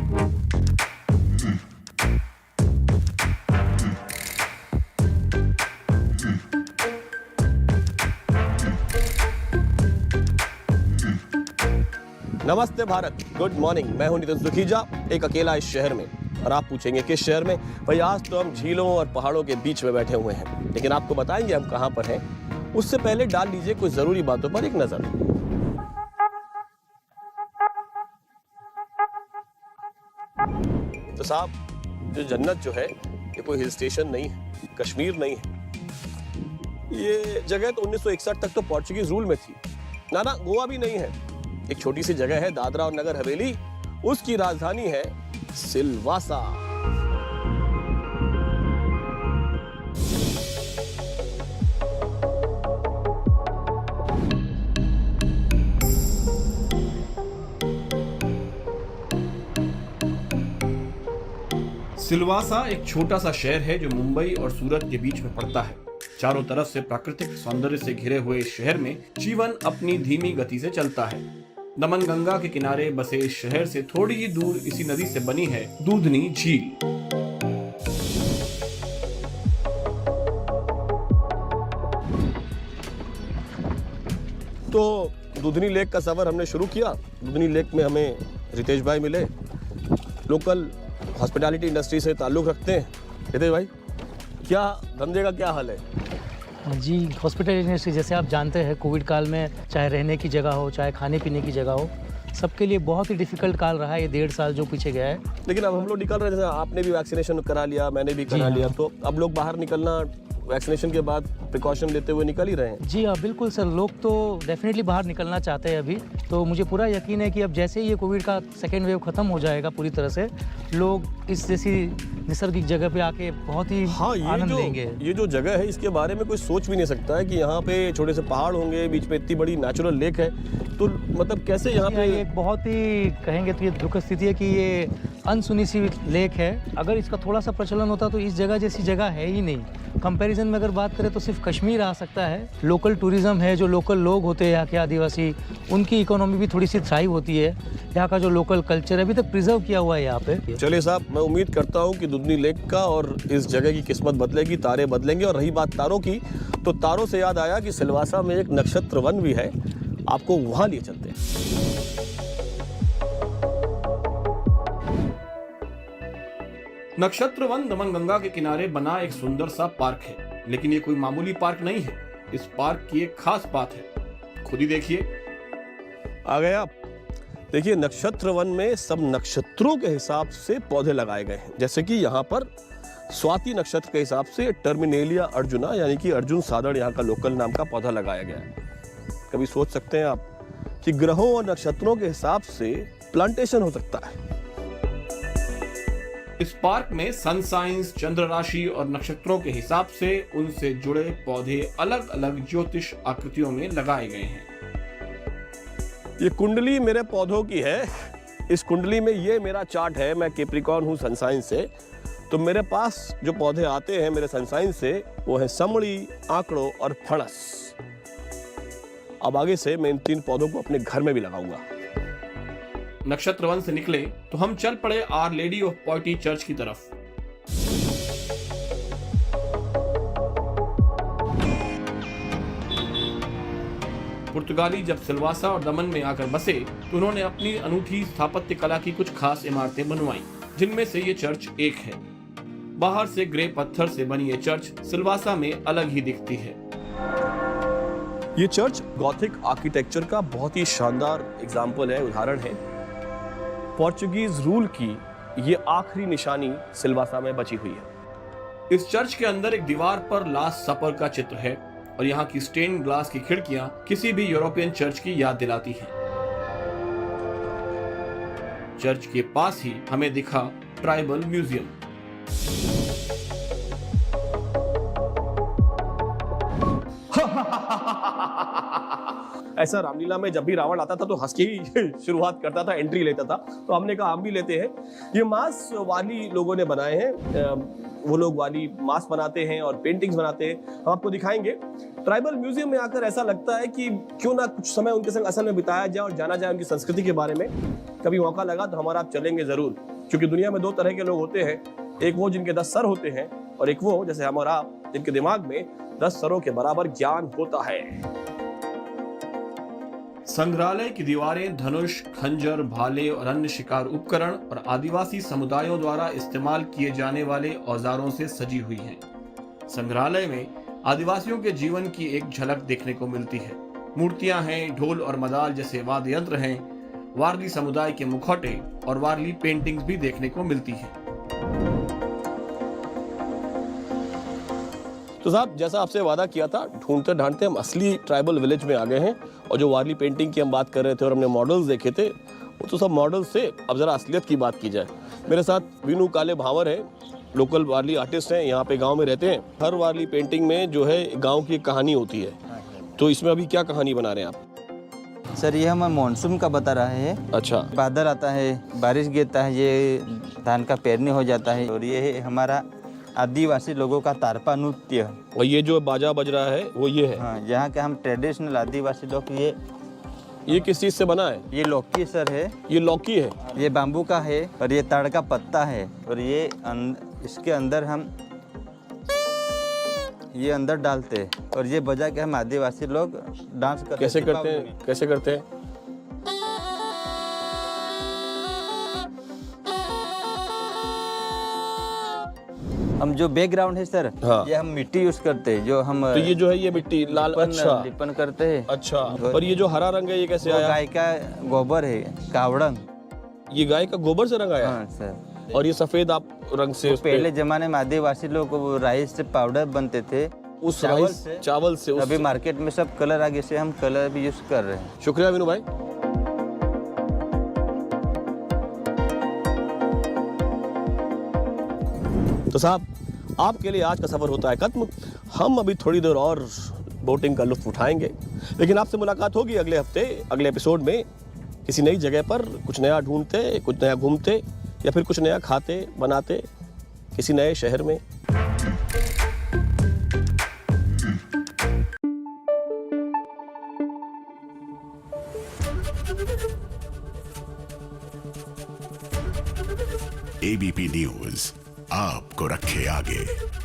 नमस्ते Bharat, good morning. मैं हूं नितिन सुखीजा, एक अकेला इस शहर में। और आप पूछेंगे किस शहर में? भाई आज तो हम झीलों और पहाड़ों के बीच में बैठे हुए हैं, लेकिन आपको बताएंगे हम कहां पर हैं। उससे पहले डाल लीजिए कुछ जरूरी बातों पर एक नजर। तो साहब, जो जन्नत जो है ये कोई हिल स्टेशन नहीं है, कश्मीर नहीं है। ये जगह तो 1961 तक तो पोर्चुगीज रूल में थी। ना, गोवा भी नहीं है। एक छोटी सी जगह है दादरा और नगर हवेली, उसकी राजधानी है सिलवासा। सिलवासा एक छोटा सा शहर है जो मुंबई और सूरत के बीच में पड़ता है। चारों तरफ से प्राकृतिक सौंदर्य से घिरे हुए इस शहर में जीवन अपनी धीमी गति से चलता है। दमन गंगा के किनारे बसे इस शहर से थोड़ी ही दूर इसी नदी से बनी है दूधनी झील। तो दूधनी लेक का सफर हमने शुरू किया। दूधनी लेक में हमें रितेश भाई मिले, लोकल हॉस्पिटैलिटी इंडस्ट्री से ताल्लुक रखते हैं। रितेश भाई, क्या धंधे का क्या हाल है? जी, हॉस्पिटल इंडस्ट्री जैसे आप जानते हैं, कोविड काल में चाहे रहने की जगह हो, चाहे खाने पीने की जगह हो, सबके लिए बहुत ही डिफिकल्ट काल रहा है ये 1.5 साल जो पीछे गया है। लेकिन अब हम लोग निकल रहे थे, आपने भी वैक्सीनेशन करा लिया, मैंने भी करा लिया, तो अब लोग बाहर निकलना वैक्सीनेशन के बाद प्रिकॉशन लेते हुए निकल ही रहे हैं। जी हाँ, बिल्कुल सर, लोग तो डेफिनेटली बाहर निकलना चाहते हैं अभी। तो मुझे पूरा यकीन है कि अब जैसे ही ये कोविड का सेकेंड वेव खत्म हो जाएगा पूरी तरह से, लोग इस जैसी निसर्गिक जगह पे आके बहुत ही आनंद लेंगे। ये जो जगह है इसके बारे में कोई सोच भी नहीं सकता है कि यहाँ पे छोटे से पहाड़ होंगे, बीच में इतनी बड़ी नेचुरल लेक है। तो मतलब कैसे यहाँ पे एक बहुत ही कहेंगे तो ये दुखद स्थिति है कि ये अनसुनी सी लेक है। अगर इसका थोड़ा सा प्रचलन होता तो इस जगह जैसी जगह है ही नहीं। कंपैरिजन में अगर बात करें तो सिर्फ कश्मीर आ सकता है। लोकल टूरिज्म है, जो लोकल लोग होते हैं यहाँ के आदिवासी, उनकी इकोनॉमी भी थोड़ी सी थ्राइव होती है। यहाँ का जो लोकल कल्चर है अभी तक प्रिजर्व किया हुआ है यहाँ पे। चलिए साहब, मैं उम्मीद करता हूँ कि दूधनी लेक का और इस जगह की किस्मत बदलेगी, तारे बदलेंगे। और रही बात तारों की, तो तारों से याद आया कि सिलवासा में एक नक्षत्र वन भी है, आपको वहां लिए चलते हैं। नक्षत्र वन दमन गंगा के किनारे बना एक सुंदर सा पार्क है, लेकिन ये कोई मामूली पार्क नहीं है। इस पार्क की एक खास बात है, खुद ही देखिए। आ गए आप? देखिए, नक्षत्र वन में सब नक्षत्रों के हिसाब से पौधे लगाए गए हैं। जैसे कि यहाँ पर स्वाति नक्षत्र के हिसाब से टर्मिनेलिया अर्जुना यानी कि अर्जुन सादड़ यहाँ का लोकल नाम का पौधा लगाया गया है। कभी सोच सकते हैं आप कि ग्रहों और नक्षत्रों के हिसाब से प्लांटेशन हो सकता है। इस पार्क में सन साइंस, चंद्र राशि और नक्षत्रों के हिसाब से उनसे जुड़े पौधे अलग अलग ज्योतिष आकृतियों में लगाए गए हैं। ये कुंडली मेरे पौधों की है। इस कुंडली में ये मेरा चार्ट है। मैं कैप्रिकॉर्न हूँ सन साइंस से। तो मेरे पास जो पौधे आते हैं मेरे सन साइंस से, वो है समड़ी, आंकड़ों और फणस। अब आगे से मैं इन 3 पौधों को अपने घर में भी लगाऊंगा। नक्षत्र वन से निकले तो हम चल पड़े आर लेडी ऑफ पॉयटी चर्च की तरफ। पुर्तगाली जब सिलवासा और दमन में आकर बसे तो उन्होंने अपनी अनूठी स्थापत्य कला की कुछ खास इमारतें बनवाई, जिनमें से ये चर्च एक है। बाहर से ग्रे पत्थर से बनी ये चर्च सिलवासा में अलग ही दिखती है। ये चर्च गॉथिक आर्किटेक्चर का बहुत ही शानदार एग्जाम्पल है, उदाहरण है। पोर्चुगीज रूल की ये आखिरी निशानी सिलवासा में बची हुई है। इस चर्च के अंदर एक दीवार पर लास्ट सपर का चित्र है और यहाँ की स्टेन ग्लास की खिड़कियां किसी भी यूरोपियन चर्च की याद दिलाती हैं। चर्च के पास ही हमें दिखा ट्राइबल म्यूजियम। ऐसा रामलीला में जब भी रावण आता था तो हंस के ही शुरुआत करता था, एंट्री लेता था। तो हमने कहा हम भी लेते हैं। ये मास्क वाली लोगों ने बनाए हैं, वो लोग वाली मास्क बनाते हैं और पेंटिंग्स बनाते हैं, हम आपको दिखाएंगे। ट्राइबल म्यूजियम में आकर ऐसा लगता है कि क्यों ना कुछ समय उनके संग असल में बिताया जाए और जाना जाए उनकी संस्कृति के बारे में। कभी मौका लगा तो हमारा आप चलेंगे जरूर, क्योंकि दुनिया में दो तरह के लोग होते हैं, एक वो जिनके 10 सर होते हैं और एक वो जैसे हमारा आप जिनके दिमाग में 10 सरों के बराबर ज्ञान होता है। संग्रहालय की दीवारें धनुष, खंजर, भाले और अन्य शिकार उपकरण और आदिवासी समुदायों द्वारा इस्तेमाल किए जाने वाले औजारों से सजी हुई हैं। संग्रहालय में आदिवासियों के जीवन की एक झलक देखने को मिलती है। मूर्तियां हैं, ढोल और मदाल जैसे वाद्य यंत्र हैं, वारली समुदाय के मुखौटे और वारली पेंटिंग्स भी देखने को मिलती हैं। तो साहब जैसा आपसे वादा किया था, ढूंढते ढांढते हम असली ट्राइबल विलेज में आ गए हैं। और जो वारली पेंटिंग की हम बात कर रहे थे और हमने मॉडल्स देखे थे, वो तो सब मॉडल्स से। अब जरा असलियत की बात की जाए। मेरे साथ वीनू काले भावर है, लोकल वारली आर्टिस्ट हैं, यहाँ पे गांव में रहते हैं। हर वारली पेंटिंग में जो है गांव की एक कहानी होती है, तो इसमें अभी क्या कहानी बना रहे हैं आप? सर ये हम मानसून का बता रहे हैं। अच्छा। बादल आता है, बारिश गिरता है, ये धान का पेरनी हो जाता है। और ये है हमारा आदिवासी लोगों का तारपा नृत्य। और ये जो बाजा बज रहा है वो ये है? हाँ, यहाँ के हम ट्रेडिशनल आदिवासी लोग ये किस चीज से बना है? ये लौकी सर है, ये लौकी है, ये बाम्बू का है और ये ताड़ का पत्ता है। और ये इसके अंदर हम ये अंदर डालते हैं और ये बजा के हम आदिवासी लोग डांस करते हैं। कैसे करते हैं? कैसे करते हैं? हम जो बैकग्राउंड है सर, हाँ। ये हम मिट्टी यूज करते हैं, जो हम तो ये जो है ये मिट्टी लाल। अच्छा लिपन करते हैं। अच्छा। और ये जो हरा रंग है ये कैसे वो आया? गाय का गोबर है, कावड़ंग। ये गाय का गोबर से रंगाया? हाँ सर। और ये सफेद आप रंग से उस पे- पहले जमाने में आदिवासी लोग वो राइस से पाउडर बनते थे, उस चावल राइस से। चावल से अभी मार्केट में सब कलर आगे से हम कलर भी यूज कर रहे हैं। शुक्रिया विनू भाई। तो साहब आपके लिए आज का सफर होता है खत्म। हम अभी थोड़ी देर और बोटिंग का लुत्फ उठाएंगे, लेकिन आपसे मुलाकात होगी अगले हफ्ते अगले एपिसोड में, किसी नई जगह पर कुछ नया ढूंढते, कुछ नया घूमते, या फिर कुछ नया खाते बनाते किसी नए शहर में। एबीपी न्यूज आपको रखे आगे।